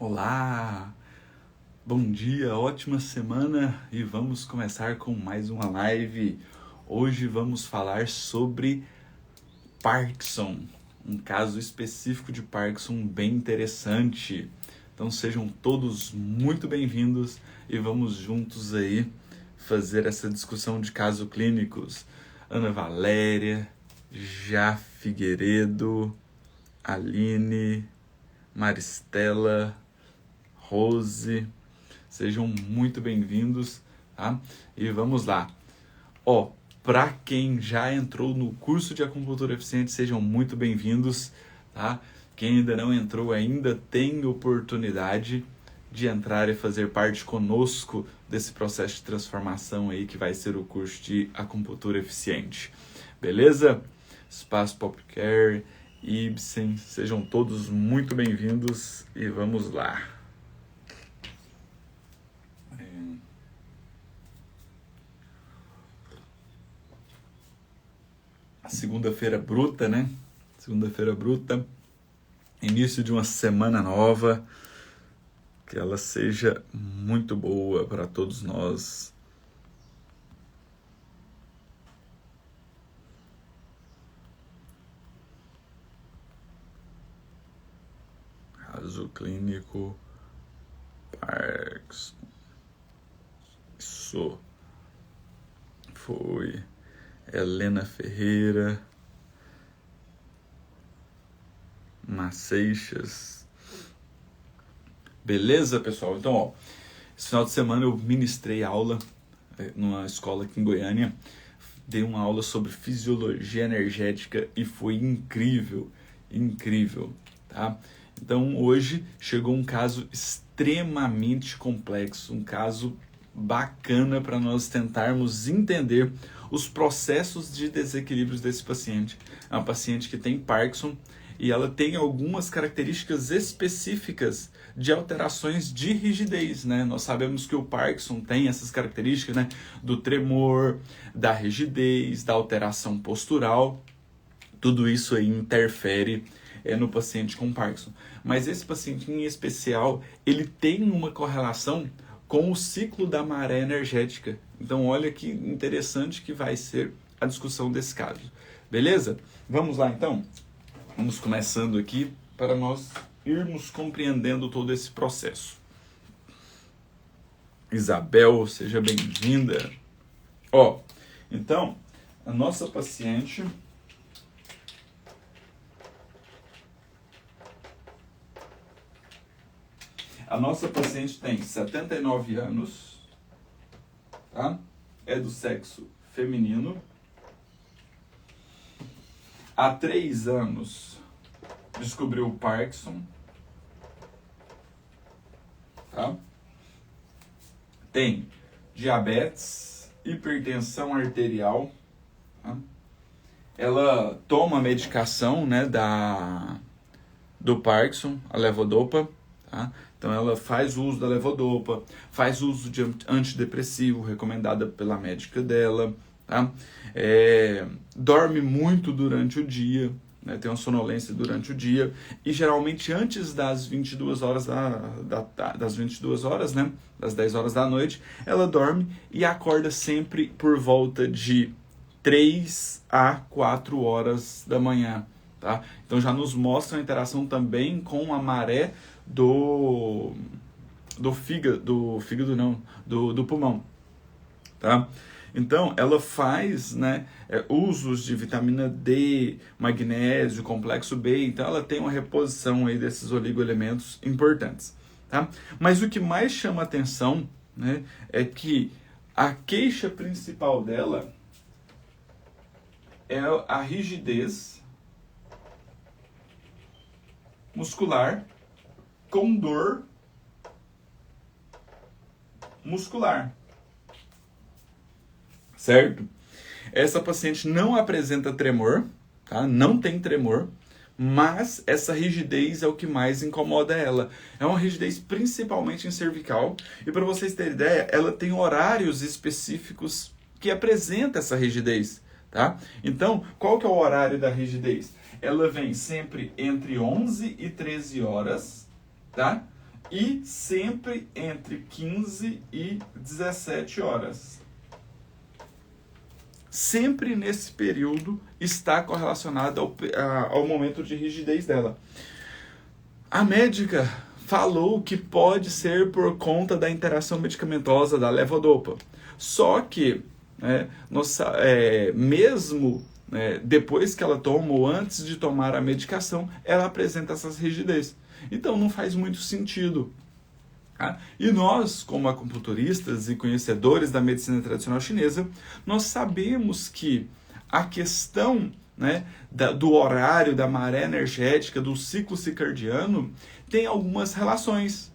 Olá, bom dia, ótima semana e vamos começar com mais uma live. Hoje vamos falar sobre Parkinson, um caso específico de Parkinson bem interessante. Então sejam todos muito bem-vindos e vamos juntos aí fazer essa discussão de casos clínicos. Ana Valéria, Já Figueiredo, Aline, Maristela, Rose, sejam muito bem-vindos, tá? E vamos lá. Para quem já entrou no curso de acupuntura eficiente, sejam muito bem-vindos, tá? Quem ainda não entrou ainda tem oportunidade de entrar e fazer parte conosco desse processo de transformação aí que vai ser o curso de acupuntura eficiente. Beleza? Espaço Popcare, Ibsen, sejam todos muito bem-vindos e vamos lá. Segunda-feira bruta, né? Segunda-feira bruta, início de uma semana nova, que ela seja muito boa para todos nós. Caso clínico, Parkinson. Isso foi Helena Ferreira, Maceixas. Beleza, pessoal? Então, esse final de semana eu ministrei aula numa escola aqui em Goiânia. Dei uma aula sobre fisiologia energética e foi incrível, tá? Então, hoje chegou um caso extremamente complexo, um caso bacana para nós tentarmos entender os processos de desequilíbrios desse paciente. É uma paciente que tem Parkinson e ela tem algumas características específicas de alterações de rigidez, né? Nós sabemos que o Parkinson tem essas características, né? Do tremor, da rigidez, da alteração postural. Tudo isso aí interfere no paciente com Parkinson. Mas esse paciente em especial, ele tem uma correlação com o ciclo da maré energética. Então, olha que interessante que vai ser a discussão desse caso. Beleza? Vamos lá, então? Vamos começando aqui para nós irmos compreendendo todo esse processo. Isabel, seja bem-vinda. Então, a nossa paciente... A nossa paciente tem 79 anos, tá? É do sexo feminino. Há 3 anos descobriu o Parkinson, tá? Tem diabetes, hipertensão arterial, tá? Ela toma medicação, né, do Parkinson, a levodopa, tá? Então ela faz uso da levodopa, faz uso de antidepressivo recomendada pela médica dela, tá? Dorme muito durante o dia, né? Tem uma sonolência durante o dia e geralmente antes das 22 horas das 22 horas, né? Das 10 horas da noite, ela dorme e acorda sempre por volta de 3 a 4 horas da manhã, tá? Então já nos mostra a interação também com a maré do pulmão, tá? Então, ela faz, né, usos de vitamina D, magnésio, complexo B, então ela tem uma reposição aí desses oligoelementos importantes, tá? Mas o que mais chama atenção, né, é que a queixa principal dela é a rigidez muscular com dor muscular, certo? Essa paciente não apresenta tremor, tá? Não tem tremor, mas essa rigidez é o que mais incomoda ela. É uma rigidez principalmente em cervical, e para vocês terem ideia, ela tem horários específicos que apresentam essa rigidez, tá? Então, qual que é o horário da rigidez? Ela vem sempre entre 11 e 13 horas, tá? e sempre entre 15 e 17 horas. Sempre nesse período está correlacionado ao momento de rigidez dela. A médica falou que pode ser por conta da interação medicamentosa da levodopa. Só que, mesmo depois que ela toma ou antes de tomar a medicação, ela apresenta essas rigidez. Então não faz muito sentido. Tá? E nós, como acupunturistas e conhecedores da medicina tradicional chinesa, nós sabemos que a questão do horário, da maré energética, do ciclo circadiano, tem algumas relações.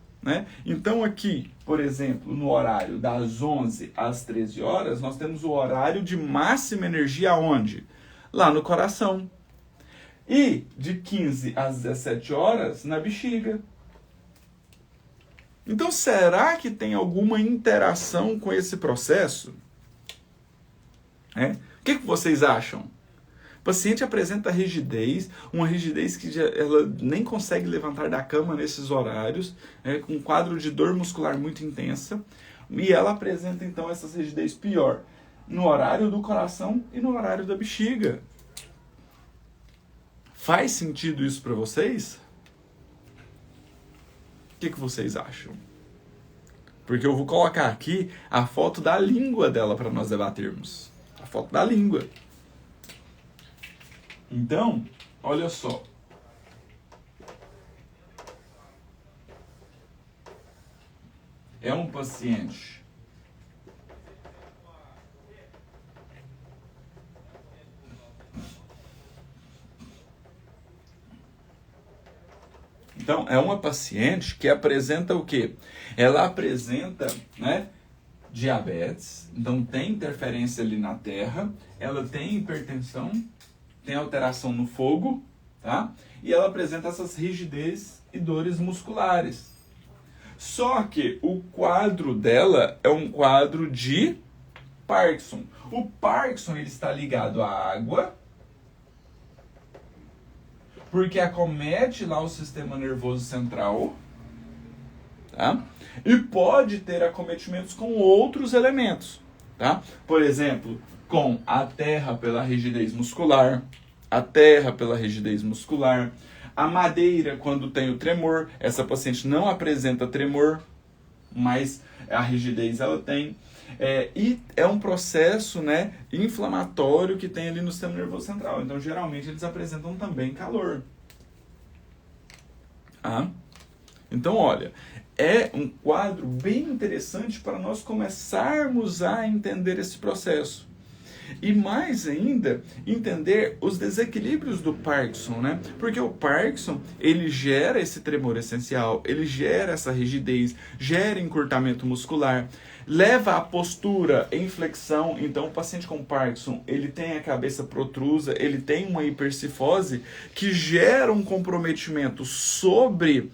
Então aqui, por exemplo, no horário das 11 às 13 horas, nós temos o horário de máxima energia aonde? Lá no coração. E de 15 às 17 horas, na bexiga. Então, será que tem alguma interação com esse processo? O que vocês acham? O paciente apresenta rigidez, uma rigidez que ela nem consegue levantar da cama nesses horários, com um quadro de dor muscular muito intensa, e ela apresenta então essa rigidez pior no horário do coração e no horário da bexiga. Faz sentido isso para vocês? O que vocês acham? Porque eu vou colocar aqui a foto da língua dela para nós debatermos. A foto da língua. Então, olha só. É um paciente Então, é uma paciente que apresenta o quê? Ela apresenta, diabetes, então tem interferência ali na terra, ela tem hipertensão, tem alteração no fogo, tá? E ela apresenta essas rigidez e dores musculares. Só que o quadro dela é um quadro de Parkinson. O Parkinson ele está ligado à água, porque acomete lá o sistema nervoso central, tá? E pode ter acometimentos com outros elementos, tá? Por exemplo, com a terra pela rigidez muscular, a madeira quando tem o tremor, essa paciente não apresenta tremor, mas a rigidez ela tem. E é um processo inflamatório que tem ali no sistema nervoso central. Então, geralmente, eles apresentam também calor. Então, olha, é um quadro bem interessante para nós começarmos a entender esse processo. E mais ainda, entender os desequilíbrios do Parkinson, Porque o Parkinson, ele gera esse tremor essencial, ele gera essa rigidez, gera encurtamento muscular, leva a postura em flexão. Então, o paciente com Parkinson, ele tem a cabeça protrusa, ele tem uma hipercifose que gera um comprometimento sobre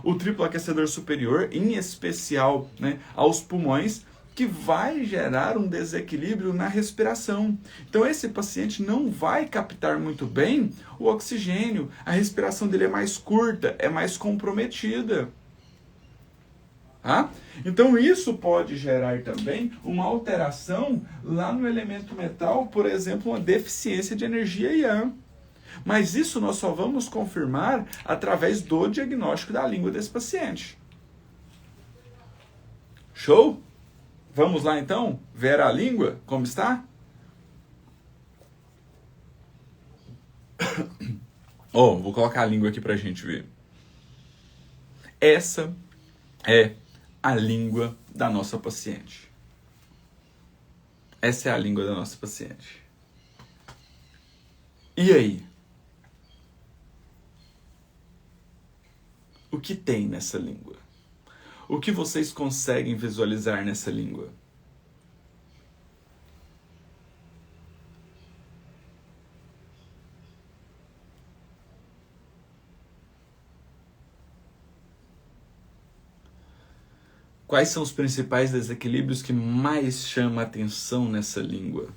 o triplo aquecedor superior, em especial aos pulmões, que vai gerar um desequilíbrio na respiração. Então, esse paciente não vai captar muito bem o oxigênio, a respiração dele é mais curta, é mais comprometida. Então, isso pode gerar também uma alteração lá no elemento metal, por exemplo, uma deficiência de energia Yang. Mas isso nós só vamos confirmar através do diagnóstico da língua desse paciente. Show? Vamos lá então ver a língua, como está? Vou colocar a língua aqui pra gente ver. Essa é a língua da nossa paciente. Essa é a língua da nossa paciente. E aí? O que tem nessa língua? O que vocês conseguem visualizar nessa língua? Quais são os principais desequilíbrios que mais chamam a atenção nessa língua?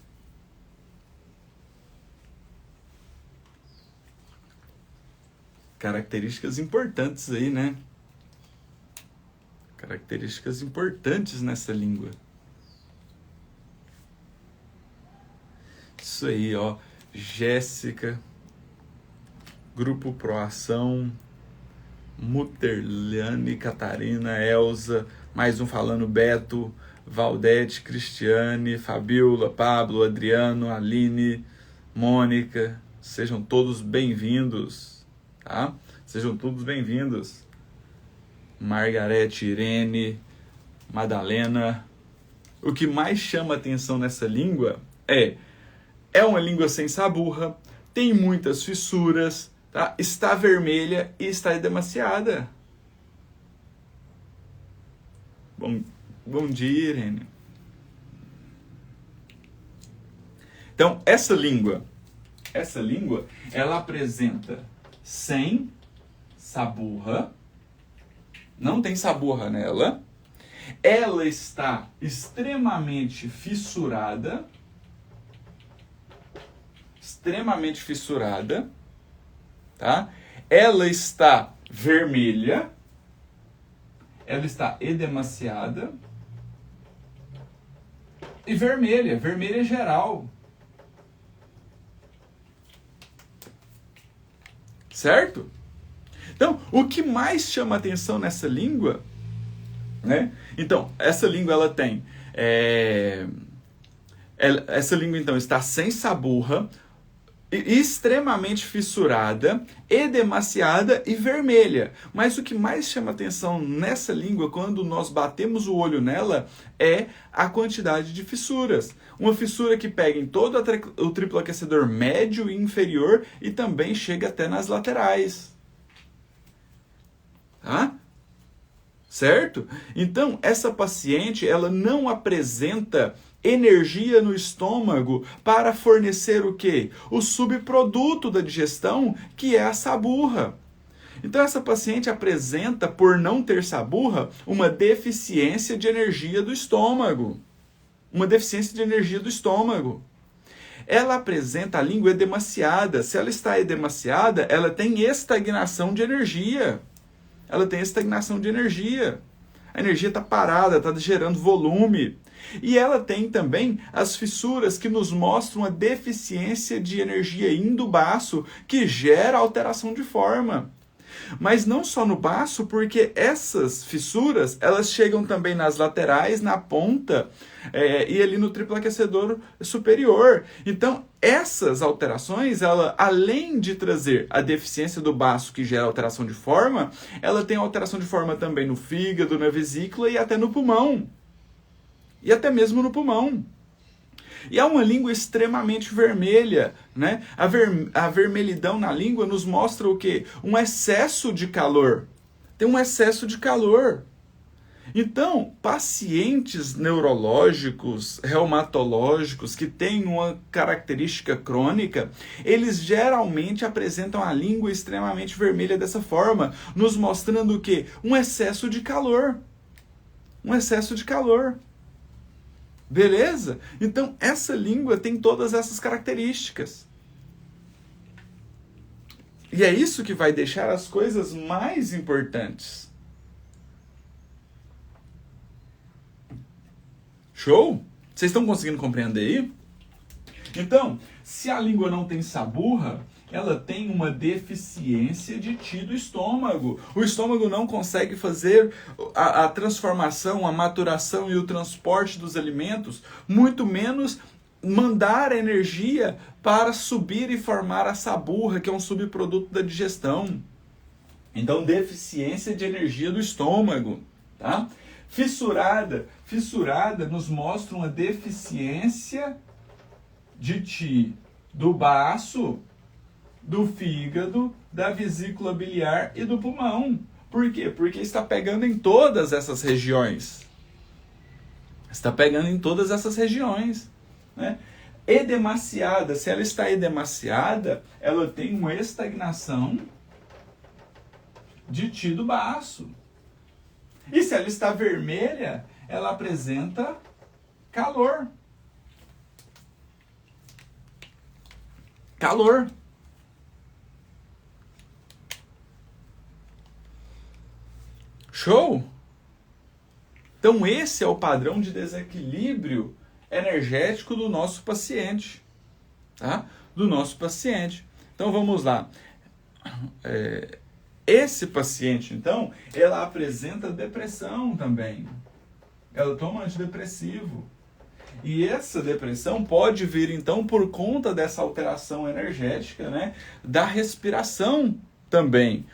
Características importantes aí, Características importantes nessa língua. Isso aí, ó. Jéssica, Grupo Proação, Muterliane, Catarina, Elza, mais um falando, Beto, Valdete, Cristiane, Fabiola, Pablo, Adriano, Aline, Mônica, sejam todos bem-vindos, tá? Sejam todos bem-vindos. Margarete, Irene, Madalena. O que mais chama atenção nessa língua é uma língua sem saburra, tem muitas fissuras, tá? Está vermelha e está edemaciada. Bom dia, Irene. Então, essa língua, ela apresenta sem saburra, não tem saburra nela, ela está extremamente fissurada, tá? Ela está vermelha, ela está edemaciada e vermelha geral. Certo? Então, o que mais chama atenção nessa língua, né? Então, essa língua ela tem essa língua então está sem saburra, extremamente fissurada, edemaciada e vermelha. Mas o que mais chama atenção nessa língua, quando nós batemos o olho nela, é a quantidade de fissuras. Uma fissura que pega em todo o triplo aquecedor médio e inferior e também chega até nas laterais. Tá? Certo? Então, essa paciente, ela não apresenta energia no estômago para fornecer o quê? O subproduto da digestão, que é a saburra. Então, essa paciente apresenta, por não ter saburra, uma deficiência de energia do estômago. Ela apresenta a língua edemaciada. Se ela está edemaciada, ela tem estagnação de energia. A energia está parada, está gerando volume. E ela tem também as fissuras que nos mostram a deficiência de energia indo baço, que gera alteração de forma. Mas não só no baço, porque essas fissuras, elas chegam também nas laterais, na ponta e ali no triplo aquecedor superior. Então, essas alterações, ela, além de trazer a deficiência do baço, que gera alteração de forma, ela tem alteração de forma também no fígado, na vesícula e até no pulmão. E até mesmo no pulmão. E é uma língua extremamente vermelha, né? A vermelhidão na língua nos mostra o quê? Um excesso de calor. Tem um excesso de calor. Então, pacientes neurológicos, reumatológicos, que têm uma característica crônica, eles geralmente apresentam a língua extremamente vermelha dessa forma, nos mostrando o quê? Um excesso de calor. Beleza? Então, essa língua tem todas essas características. E é isso que vai deixar as coisas mais importantes. Show? Vocês estão conseguindo compreender aí? Então, se a língua não tem saburra, ela tem uma deficiência de ti do estômago. O estômago não consegue fazer a transformação, a maturação e o transporte dos alimentos, muito menos mandar energia para subir e formar a saburra, que é um subproduto da digestão. Então, deficiência de energia do estômago, tá? Fissurada nos mostra uma deficiência de ti do baço, do fígado, da vesícula biliar e do pulmão. Por quê? Porque está pegando em todas essas regiões. Né? Edemaciada, se ela está edemaciada, ela tem uma estagnação de ti do baço. E se ela está vermelha, ela apresenta calor. Show? Então esse é o padrão de desequilíbrio energético do nosso paciente, tá? Do nosso paciente. Então vamos lá. Esse paciente, então, ela apresenta depressão também. Ela toma antidepressivo. E essa depressão pode vir, então, por conta dessa alteração energética, né, da respiração também.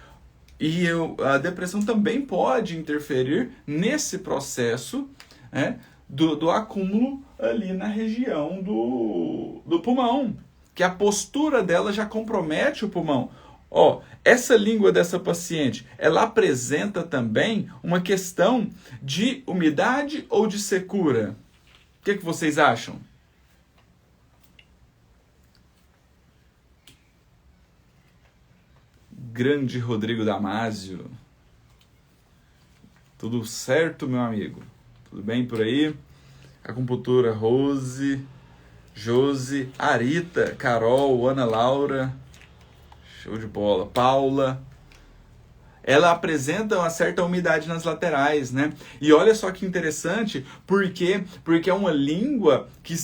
E a depressão também pode interferir nesse processo, né, do acúmulo ali na região do pulmão, que a postura dela já compromete o pulmão. Ó, essa língua dessa paciente, ela apresenta também uma questão de umidade ou de secura? O que vocês acham? Grande Rodrigo Damasio. Tudo certo, meu amigo? Tudo bem por aí? Acupuntura, Rose, Josi, Arita, Carol, Ana Laura. Show de bola. Paula. Ela apresenta uma certa umidade nas laterais, né? E olha só que interessante, porque é uma língua que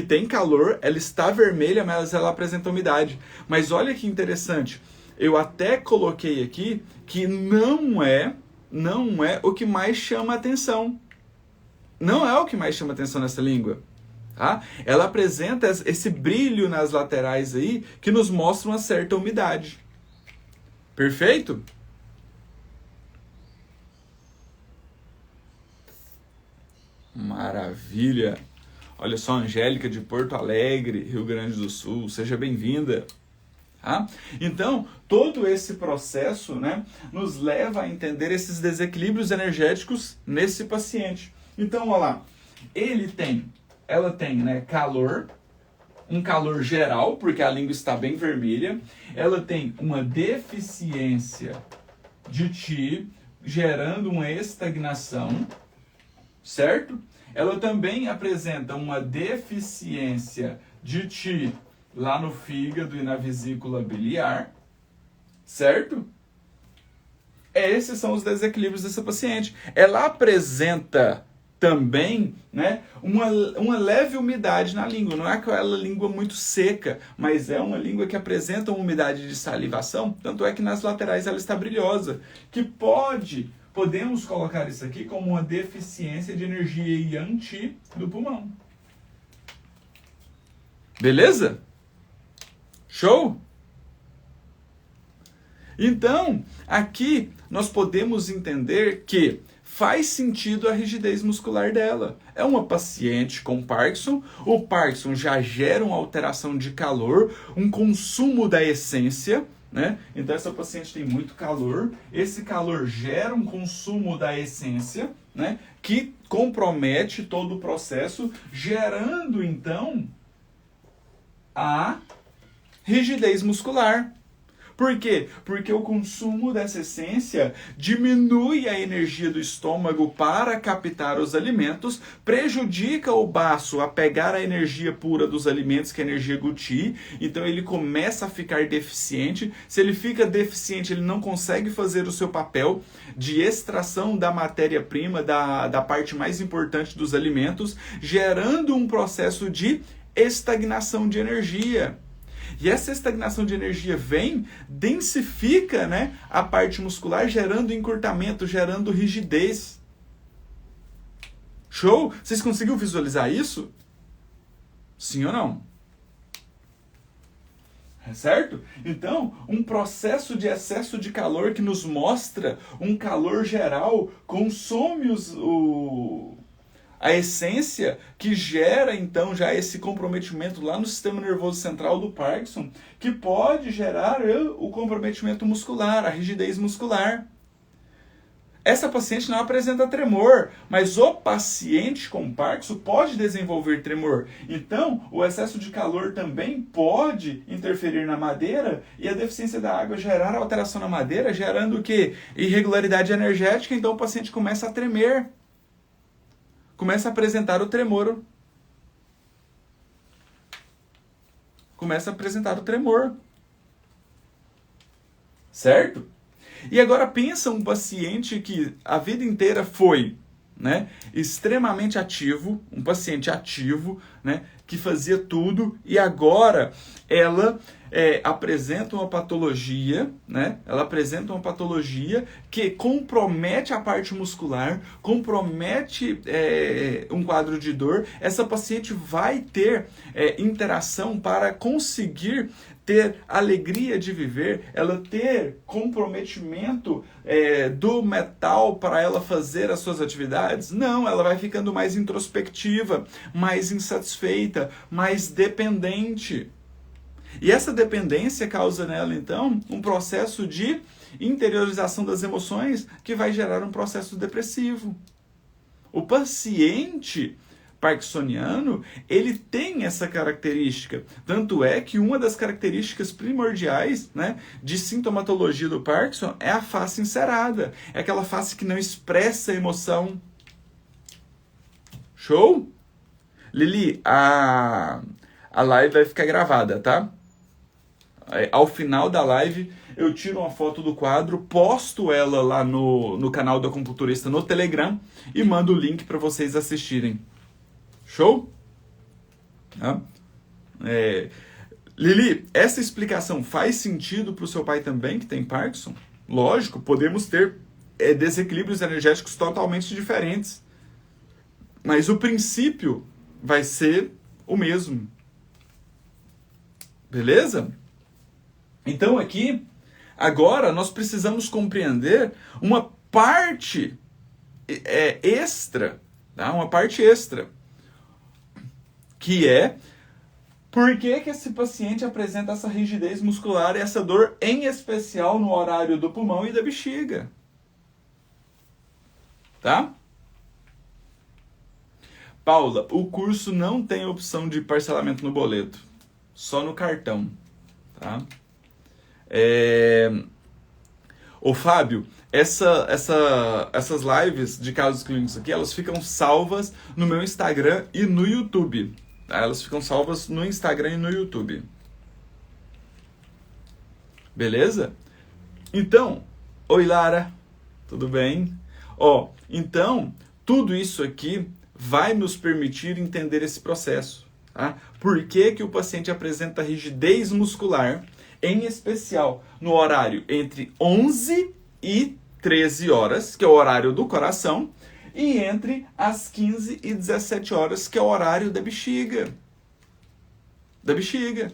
tem calor, ela está vermelha, mas ela apresenta umidade. Mas olha que interessante, eu até coloquei aqui que não é o que mais chama atenção. Não é o que mais chama atenção nessa língua. Tá? Ela apresenta esse brilho nas laterais aí que nos mostra uma certa umidade. Perfeito? Maravilha! Olha só, Angélica de Porto Alegre, Rio Grande do Sul, seja bem-vinda. Tá? Então, todo esse processo, né, nos leva a entender esses desequilíbrios energéticos nesse paciente. Então, olha lá, ela tem, né, calor, um calor geral, porque a língua está bem vermelha. Ela tem uma deficiência de Qi, gerando uma estagnação, certo? Ela também apresenta uma deficiência de Qi lá no fígado e na vesícula biliar, certo? Esses são os desequilíbrios dessa paciente. Ela apresenta também, né, uma leve umidade na língua. Não é aquela língua muito seca, mas é uma língua que apresenta uma umidade de salivação. Tanto é que nas laterais ela está brilhosa, que podemos colocar isso aqui como uma deficiência de energia yang-qi do pulmão. Beleza? Show? Então, aqui nós podemos entender que faz sentido a rigidez muscular dela. É uma paciente com Parkinson. O Parkinson já gera uma alteração de calor, um consumo da essência, né? Então essa paciente tem muito calor. Esse calor gera um consumo da essência, né, que compromete todo o processo, gerando então a rigidez muscular. Por quê? Porque o consumo dessa essência diminui a energia do estômago para captar os alimentos, prejudica o baço a pegar a energia pura dos alimentos, que é a energia Guti, então ele começa a ficar deficiente. Se ele fica deficiente, ele não consegue fazer o seu papel de extração da matéria-prima, da parte mais importante dos alimentos, gerando um processo de estagnação de energia. E essa estagnação de energia densifica, né, a parte muscular, gerando encurtamento, gerando rigidez. Show? Vocês conseguiram visualizar isso? Sim ou não? Certo? Então, um processo de excesso de calor que nos mostra um calor geral consome a essência, que gera então já esse comprometimento lá no sistema nervoso central do Parkinson, que pode gerar o comprometimento muscular, a rigidez muscular. Essa paciente não apresenta tremor, mas o paciente com Parkinson pode desenvolver tremor. Então, o excesso de calor também pode interferir na madeira e a deficiência da água gerar alteração na madeira, gerando o quê? Irregularidade energética, então o paciente começa a tremer. Começa a apresentar o tremor. Certo? E agora pensa um paciente que a vida inteira foi, né, extremamente ativo, um paciente ativo, né, que fazia tudo, e agora ela apresenta uma patologia, né, ela apresenta uma patologia que compromete a parte muscular, compromete um quadro de dor. Essa paciente vai ter interação para conseguir ter alegria de viver, ela ter comprometimento do metal para ela fazer as suas atividades? Não, ela vai ficando mais introspectiva, mais insatisfeita, mais dependente. E essa dependência causa nela, então, um processo de interiorização das emoções que vai gerar um processo depressivo. O paciente parkinsoniano, ele tem essa característica. Tanto é que uma das características primordiais, né, de sintomatologia do Parkinson é a face encerada. É aquela face que não expressa emoção. Show? Lili, a live vai ficar gravada, tá? Ao final da live, eu tiro uma foto do quadro, posto ela lá no canal do Acupunturista no Telegram e mando o link para vocês assistirem. Show? Tá? Lili, essa explicação faz sentido para o seu pai também, que tem Parkinson? Lógico, podemos ter desequilíbrios energéticos totalmente diferentes. Mas o princípio vai ser o mesmo. Beleza? Então aqui, agora nós precisamos compreender uma parte extra, tá? Uma parte extra, que é por que esse paciente apresenta essa rigidez muscular e essa dor, em especial no horário do pulmão e da bexiga. Tá? Paula, o curso não tem opção de parcelamento no boleto, só no cartão. Tá? Ô Fábio, essas lives de casos clínicos aqui, elas ficam salvas no meu Instagram e no YouTube. Tá? Elas ficam salvas no Instagram e no YouTube. Beleza? Então, oi Lara, tudo bem? Então, tudo isso aqui vai nos permitir entender esse processo. Tá? Por que que o paciente apresenta rigidez muscular, em especial no horário entre 11 e 13 horas, que é o horário do coração, e entre as 15 e 17 horas, que é o horário da bexiga. Da bexiga.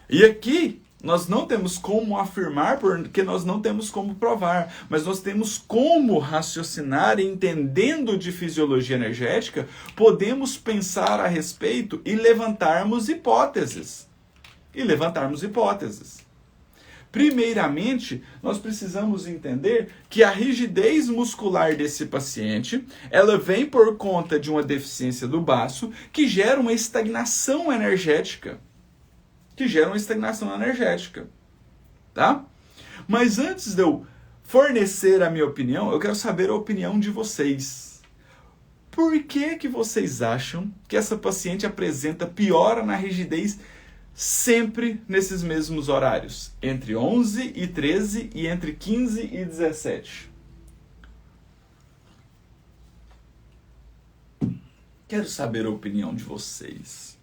E aqui nós não temos como afirmar, porque nós não temos como provar, mas nós temos como raciocinar, entendendo de fisiologia energética, podemos pensar a respeito e levantarmos hipóteses. Primeiramente, nós precisamos entender que a rigidez muscular desse paciente, ela vem por conta de uma deficiência do baço que gera uma estagnação energética. Tá? Mas antes de eu fornecer a minha opinião, eu quero saber a opinião de vocês. Por que vocês acham que essa paciente apresenta piora na rigidez sempre nesses mesmos horários? Entre 11 e 13 e entre 15 e 17. Quero saber a opinião de vocês.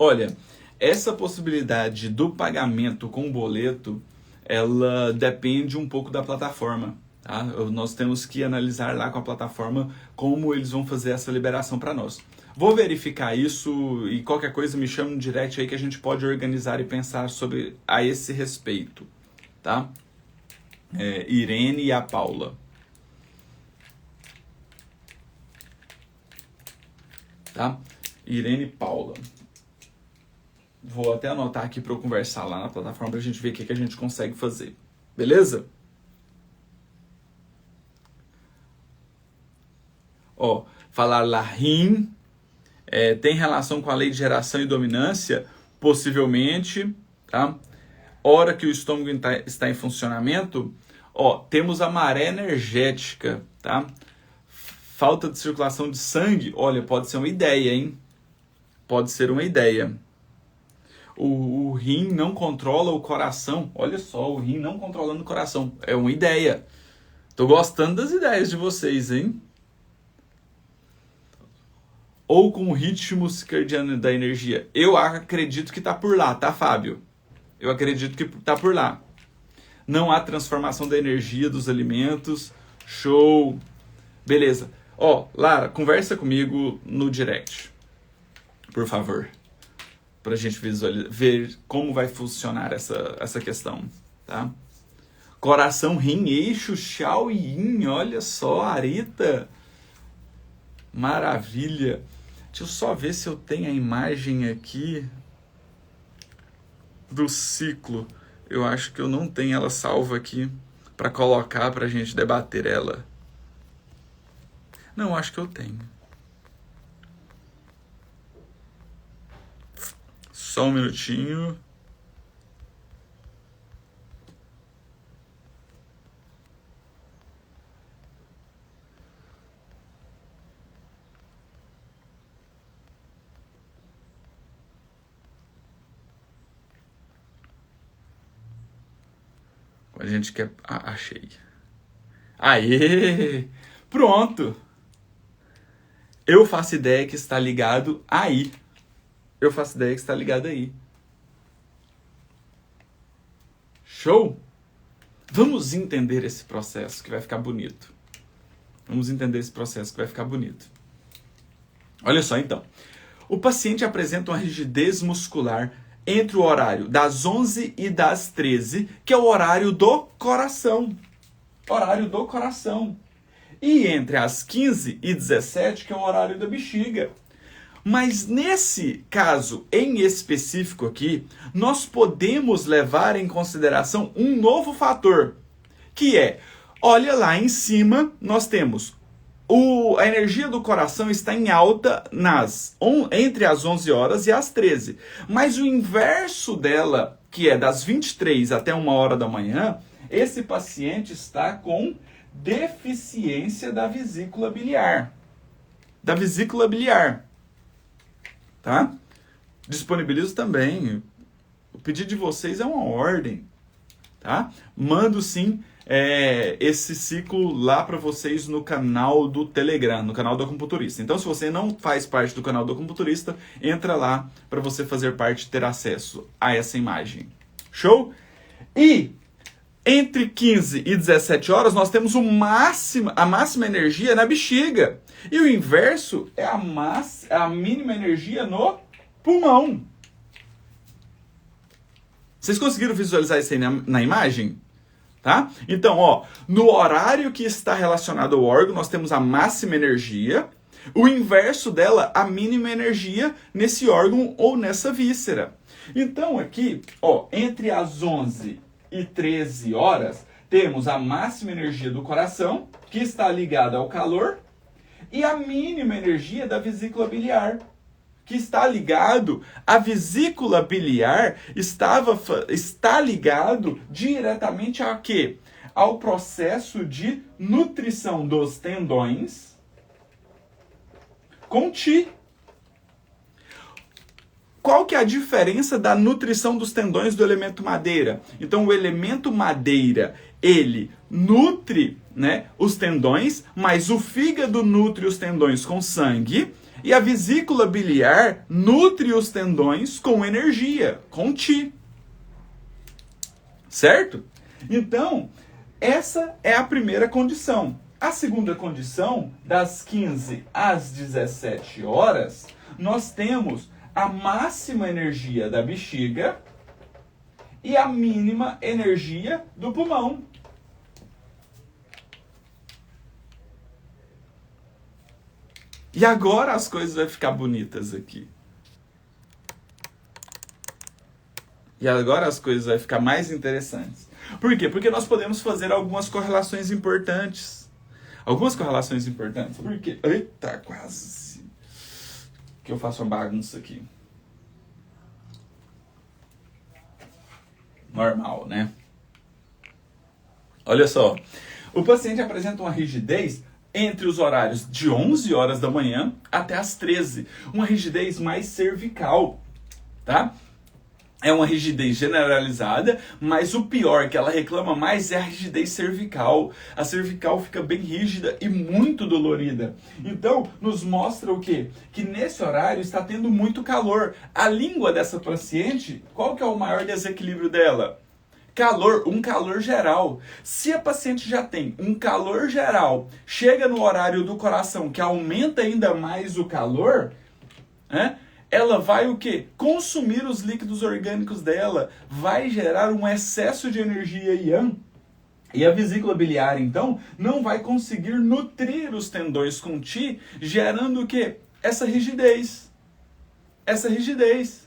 Olha, essa possibilidade do pagamento com boleto, ela depende um pouco da plataforma. Tá? Nós temos que analisar lá com a plataforma como eles vão fazer essa liberação para nós. Vou verificar isso e qualquer coisa me chama no direct aí que a gente pode organizar e pensar sobre a esse respeito. Tá? Irene e a Paula. Tá? Irene e Paula. Vou até anotar aqui para eu conversar lá na plataforma para a gente ver o que a gente consegue fazer. Beleza? Falar Lahim tem relação com a lei de geração e dominância? Possivelmente. Tá? Hora que o estômago está em funcionamento, temos a maré energética. Tá? Falta de circulação de sangue, olha, pode ser uma ideia, hein? Pode ser uma ideia. O rim não controla o coração. Olha só, o rim não controlando o coração. É uma ideia. Tô gostando das ideias de vocês, hein? Ou com o ritmo circadiano da energia. Eu acredito que tá por lá, tá, Fábio? Eu acredito que tá por lá. Não há transformação da energia dos alimentos. Show. Beleza. Ó, Lara, conversa comigo no direct. Por favor. Pra gente visualizar, ver como vai funcionar essa questão, tá? Coração, rim, eixo, Xiao e Yin. Olha só, Arita. Maravilha. Deixa eu só ver se eu tenho a imagem aqui do ciclo. Eu acho que eu não tenho ela salva aqui para colocar para a gente debater ela. Não, acho que eu tenho. Só um minutinho. A gente quer... Ah, achei. Aê! Pronto! Eu faço ideia que está ligado aí. Eu faço ideia que está ligado aí. Show? Vamos entender esse processo que vai ficar bonito. Vamos entender esse processo que vai ficar bonito. Olha só então. O paciente apresenta uma rigidez muscular entre o horário das 11 e das 13, que é o horário do coração. Horário do coração. E entre as 15 e 17, que é o horário da bexiga. Mas nesse caso em específico aqui, nós podemos levar em consideração um novo fator, que é, olha lá em cima, nós temos a energia do coração está em alta entre as 11 horas e as 13. Mas o inverso dela, que é das 23 até 1 hora da manhã, esse paciente está com deficiência da vesícula biliar. Da vesícula biliar. Tá? Disponibilizo também. O pedido de vocês é uma ordem. Tá? Mando sim esse ciclo lá para vocês no canal do Telegram, no canal do Acupunturista. Então, se você não faz parte do canal do Acupunturista, entra lá para você fazer parte e ter acesso a essa imagem. Show? E entre 15 e 17 horas, nós temos a máxima energia na bexiga. E o inverso é a mínima energia no pulmão. Vocês conseguiram visualizar isso aí na imagem? Tá? Então, ó, no horário que está relacionado ao órgão, nós temos a máxima energia. O inverso dela, a mínima energia nesse órgão ou nessa víscera. Então, aqui, ó, entre as 11 e 13 horas, temos a máxima energia do coração, que está ligada ao calor, e a mínima energia da vesícula biliar, que está ligado, a vesícula biliar está ligado diretamente a quê? Ao processo de nutrição dos tendões com Qi. Qual que é a diferença da nutrição dos tendões do elemento madeira? Então, o elemento madeira, ele nutre, né, os tendões, mas o fígado nutre os tendões com sangue, e a vesícula biliar nutre os tendões com energia, com Qi. Certo? Então, essa é a primeira condição. A segunda condição, das 15 às 17 horas, nós temos a máxima energia da bexiga e a mínima energia do pulmão. E agora as coisas vão ficar bonitas aqui. E agora as coisas vão ficar mais interessantes. Por quê? Porque nós podemos fazer algumas correlações importantes. Algumas correlações importantes. Por quê? Eita, quase. Que eu faço uma bagunça aqui. Normal, né? Olha só. O paciente apresenta uma rigidez entre os horários de 11 horas da manhã até as 13. Uma rigidez mais cervical, tá? É uma rigidez generalizada, mas o pior que ela reclama mais é a rigidez cervical. A cervical fica bem rígida e muito dolorida. Então, nos mostra o quê? Que nesse horário está tendo muito calor. A língua dessa paciente, qual que é o maior desequilíbrio dela? Calor, um calor geral. Se a paciente já tem um calor geral, chega no horário do coração que aumenta ainda mais o calor, né? Ela vai o quê? Consumir os líquidos orgânicos dela, vai gerar um excesso de energia yang. E a vesícula biliar, então, não vai conseguir nutrir os tendões com Qi, gerando o quê? Essa rigidez. Essa rigidez.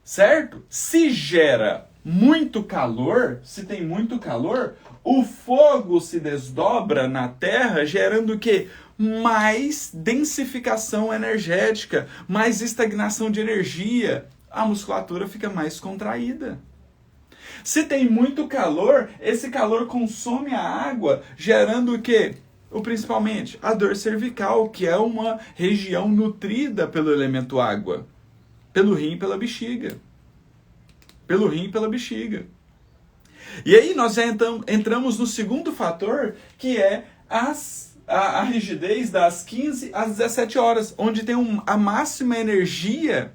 Certo? Se gera muito calor, se tem muito calor, o fogo se desdobra na Terra, gerando o quê? Mais densificação energética, mais estagnação de energia. A musculatura fica mais contraída. Se tem muito calor, esse calor consome a água, gerando o quê? Principalmente a dor cervical, que é uma região nutrida pelo elemento água. Pelo rim e pela bexiga. Pelo rim e pela bexiga. E aí nós já entramos no segundo fator, que é a rigidez das 15 às 17 horas, onde tem a máxima energia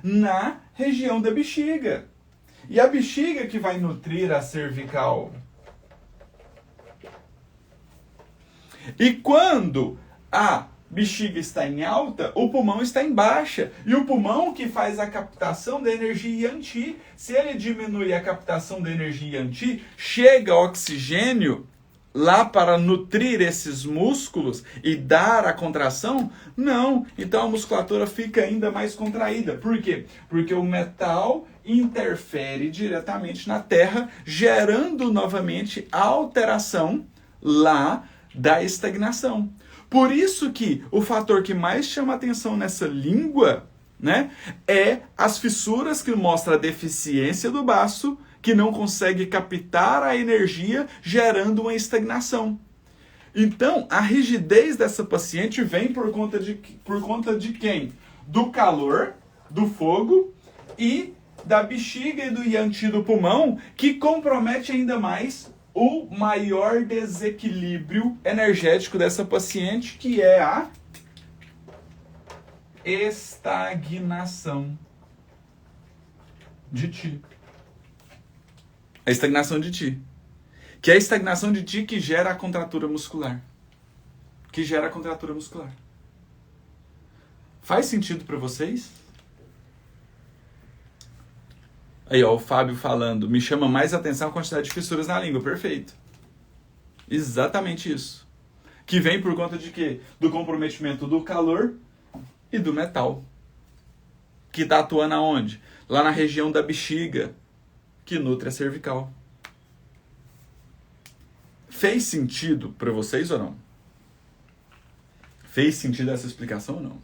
na região da bexiga. E a bexiga que vai nutrir a cervical. E quando a bexiga está em alta, o pulmão está em baixa. E o pulmão que faz a captação da energia Yang Qi, se ele diminui a captação da energia Yang Qi, chega oxigênio lá para nutrir esses músculos e dar a contração? Não. Então a musculatura fica ainda mais contraída. Por quê? Porque o metal interfere diretamente na terra, gerando novamente a alteração lá da estagnação. Por isso que o fator que mais chama atenção nessa língua, né, é as fissuras, que mostram a deficiência do baço, que não consegue captar a energia, gerando uma estagnação. Então, a rigidez dessa paciente vem por conta de quem? Do calor, do fogo e da bexiga e do Yang Qi do pulmão, que compromete ainda mais o maior desequilíbrio energético dessa paciente, que é a estagnação de Qi. A estagnação de Qi. Que é a estagnação de Qi que gera a contratura muscular. Faz sentido para vocês? Aí, ó, o Fábio falando, me chama mais atenção a quantidade de fissuras na língua. Perfeito. Exatamente isso. Que vem por conta de quê? Do comprometimento do calor e do metal. Que está atuando aonde? Lá na região da bexiga, que nutre a cervical. Fez sentido para vocês ou não? Fez sentido essa explicação ou não?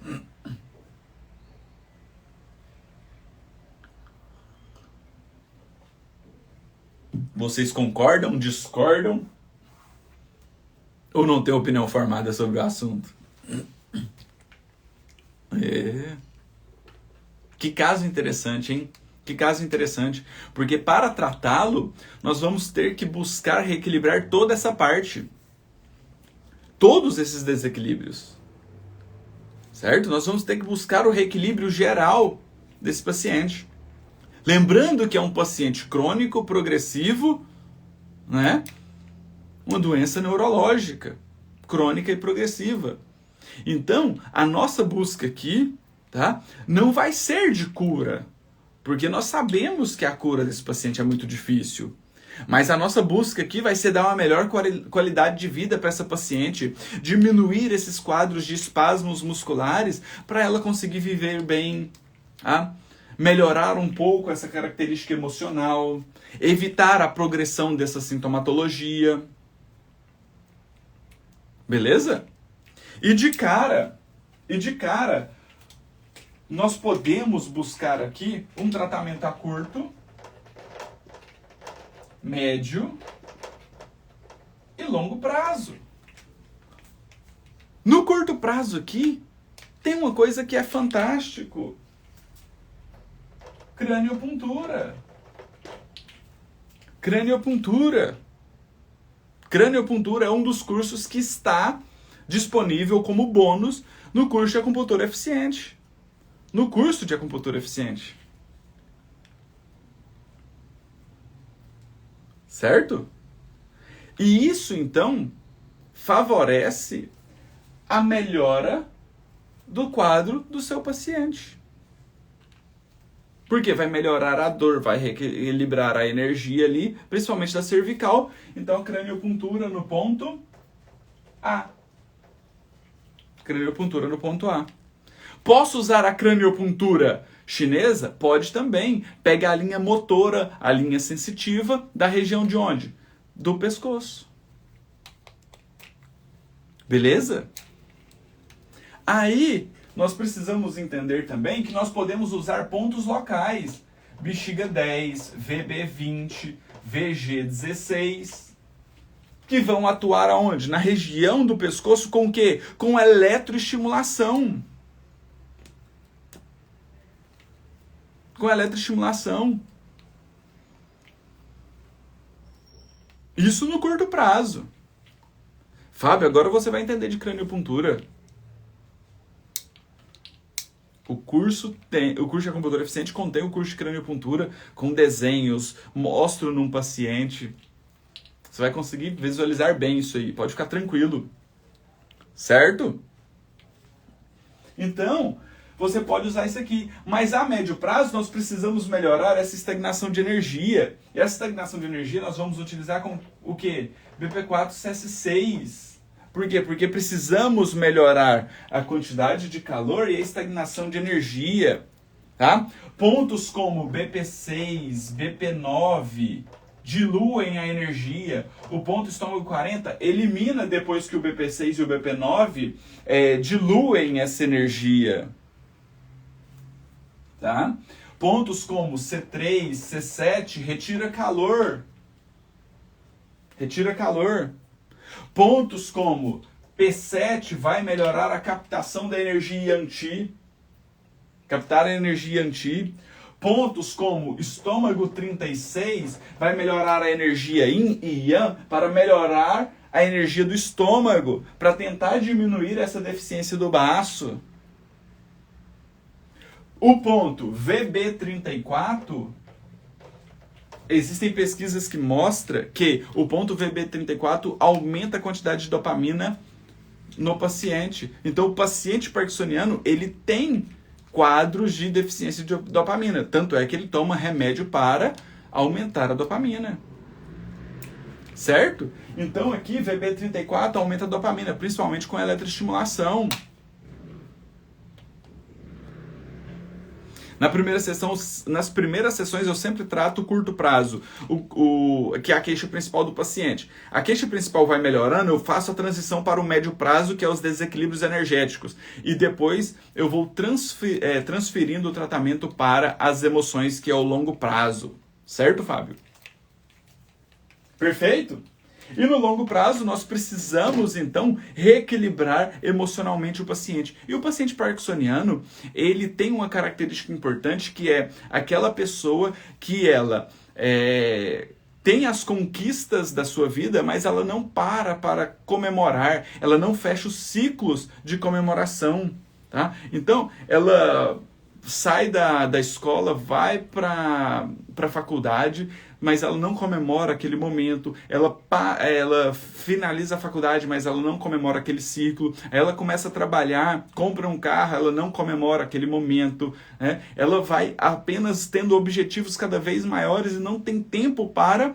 Vocês concordam, discordam? Ou não têm opinião formada sobre o assunto? Que caso interessante, hein? Que caso interessante. Porque para tratá-lo, nós vamos ter que buscar reequilibrar toda essa parte. Todos esses desequilíbrios. Certo? Nós vamos ter que buscar o reequilíbrio geral desse paciente. Lembrando que é um paciente crônico, progressivo, né? Uma doença neurológica, crônica e progressiva. Então, a nossa busca aqui, tá? Não vai ser de cura, porque nós sabemos que a cura desse paciente é muito difícil. Mas a nossa busca aqui vai ser dar uma melhor qualidade de vida para essa paciente, diminuir esses quadros de espasmos musculares para ela conseguir viver bem, tá? Melhorar um pouco essa característica emocional, evitar a progressão dessa sintomatologia. Beleza? E de cara, nós podemos buscar aqui um tratamento a curto, médio longo prazo. No curto prazo aqui, tem uma coisa que é fantástico. Craniopuntura. Craniopuntura. Craniopuntura é um dos cursos que está disponível como bônus no curso de acupuntura eficiente. No curso de acupuntura eficiente. Certo? E isso, então, favorece a melhora do quadro do seu paciente. Porque vai melhorar a dor, vai reequilibrar a energia ali, principalmente da cervical. Então, craniopuntura no ponto A. Craniopuntura no ponto A. Posso usar a craniopuntura chinesa? Pode também. Pega a linha motora, a linha sensitiva, da região de onde? Do pescoço. Beleza? Aí, nós precisamos entender também que nós podemos usar pontos locais. Bexiga 10, VB 20, VG 16. Que vão atuar aonde? Na região do pescoço com o quê? Com eletroestimulação. Com eletroestimulação. Isso no curto prazo. Fábio, agora você vai entender de craniopuntura. O curso de acupuntura eficiente contém o curso de craniopuntura com desenhos, mostro num paciente. Você vai conseguir visualizar bem isso aí, pode ficar tranquilo. Certo? Então, você pode usar isso aqui. Mas a médio prazo, nós precisamos melhorar essa estagnação de energia. E essa estagnação de energia nós vamos utilizar com o quê? BP4CS6. Por quê? Porque precisamos melhorar a quantidade de calor e a estagnação de energia. Tá? Pontos como BP6, BP9 diluem a energia. O ponto estômago 40 elimina depois que o BP6 e o BP9 diluem essa energia. Tá? Pontos como C3, C7 retira calor. Retira calor. Pontos como P7 vai melhorar a captação da energia Yang-Ti. Captar a energia Yang-Ti. Pontos como estômago 36 vai melhorar a energia Yin e Yang para melhorar a energia do estômago, para tentar diminuir essa deficiência do baço. O ponto VB34, existem pesquisas que mostram que o ponto VB34 aumenta a quantidade de dopamina no paciente. Então, o paciente parkinsoniano, ele tem quadros de deficiência de dopamina. Tanto é que ele toma remédio para aumentar a dopamina. Certo? Então, aqui, VB34 aumenta a dopamina, principalmente com a eletroestimulação. Nas primeiras sessões eu sempre trato o curto prazo, que é a queixa principal do paciente. A queixa principal vai melhorando, eu faço a transição para o médio prazo, que é os desequilíbrios energéticos. E depois eu vou transferindo o tratamento para as emoções, que é o longo prazo. Certo, Fábio? Perfeito? E no longo prazo, nós precisamos, então, reequilibrar emocionalmente o paciente. E o paciente parkinsoniano, ele tem uma característica importante, que é aquela pessoa que ela tem as conquistas da sua vida, mas ela não para comemorar, ela não fecha os ciclos de comemoração. Tá? Então, ela sai da escola, vai para a faculdade, mas ela não comemora aquele momento, ela finaliza a faculdade, mas ela não comemora aquele ciclo, ela começa a trabalhar, compra um carro, ela não comemora aquele momento, né? Ela vai apenas tendo objetivos cada vez maiores e não tem tempo para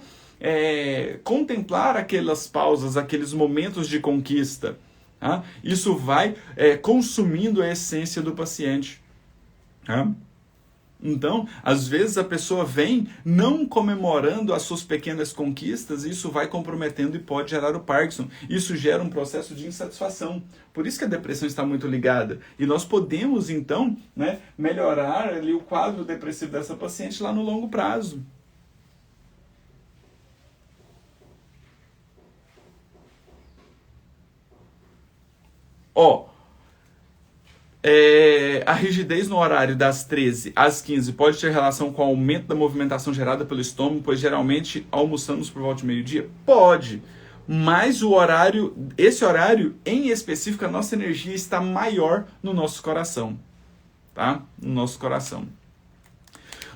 contemplar aquelas pausas, aqueles momentos de conquista. Tá? Isso vai consumindo a essência do paciente. Tá? Então, às vezes a pessoa vem não comemorando as suas pequenas conquistas, e isso vai comprometendo e pode gerar o Parkinson. Isso gera um processo de insatisfação. Por isso que a depressão está muito ligada. E nós podemos, então, melhorar ali o quadro depressivo dessa paciente lá no longo prazo. Ó, a rigidez no horário das 13 às 15 pode ter relação com o aumento da movimentação gerada pelo estômago, pois geralmente almoçamos por volta de meio-dia? Pode, mas esse horário em específico, a nossa energia está maior no nosso coração, tá? No nosso coração.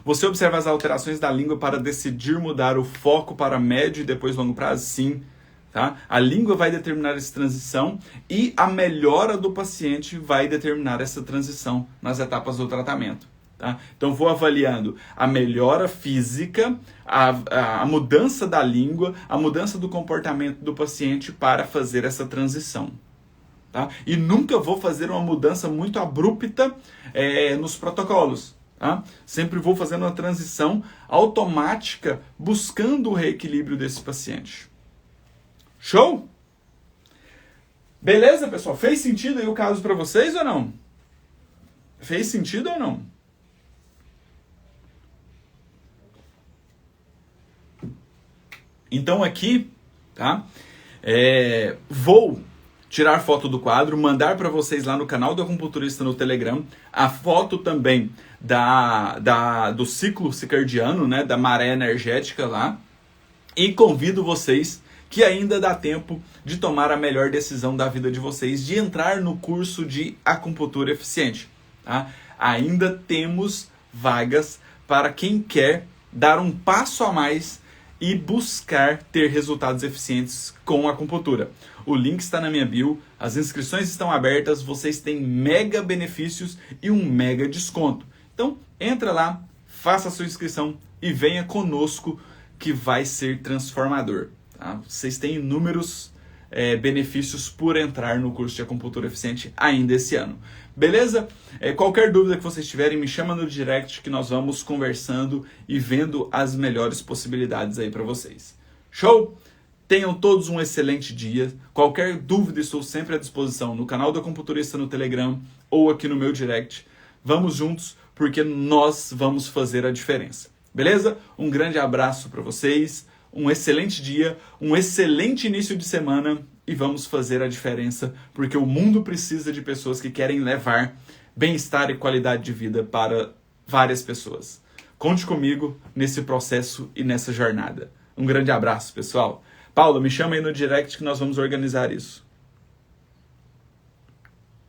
Você observa as alterações da língua para decidir mudar o foco para médio e depois longo prazo? Sim. Tá? A língua vai determinar essa transição e a melhora do paciente vai determinar essa transição nas etapas do tratamento. Tá? Então vou avaliando a melhora física, a mudança da língua, a mudança do comportamento do paciente para fazer essa transição. Tá? E nunca vou fazer uma mudança muito abrupta nos protocolos. Tá? Sempre vou fazendo uma transição automática buscando o reequilíbrio desse paciente. Show? Beleza, pessoal? Fez sentido aí o caso para vocês ou não? Fez sentido ou não? Então aqui, tá? Vou tirar foto do quadro, mandar para vocês lá no canal do Acupunturista no Telegram, a foto também do ciclo circadiano, né? Da maré energética lá, e convido vocês que ainda dá tempo de tomar a melhor decisão da vida de vocês, de entrar no curso de acupuntura eficiente. Tá? Ainda temos vagas para quem quer dar um passo a mais e buscar ter resultados eficientes com a acupuntura. O link está na minha bio, as inscrições estão abertas, vocês têm mega benefícios e um mega desconto. Então, entra lá, faça a sua inscrição e venha conosco que vai ser transformador. Tá? Vocês têm inúmeros benefícios por entrar no curso de acupuntura eficiente ainda esse ano. Beleza? Qualquer dúvida que vocês tiverem, me chama no direct que nós vamos conversando e vendo as melhores possibilidades aí para vocês. Show? Tenham todos um excelente dia. Qualquer dúvida, estou sempre à disposição no canal do Acupunturista no Telegram ou aqui no meu direct. Vamos juntos, porque nós vamos fazer a diferença. Beleza? Um grande abraço para vocês. Um excelente dia, um excelente início de semana e vamos fazer a diferença, porque o mundo precisa de pessoas que querem levar bem-estar e qualidade de vida para várias pessoas. Conte comigo nesse processo e nessa jornada. Um grande abraço, pessoal. Paulo, me chama aí no direct que nós vamos organizar isso.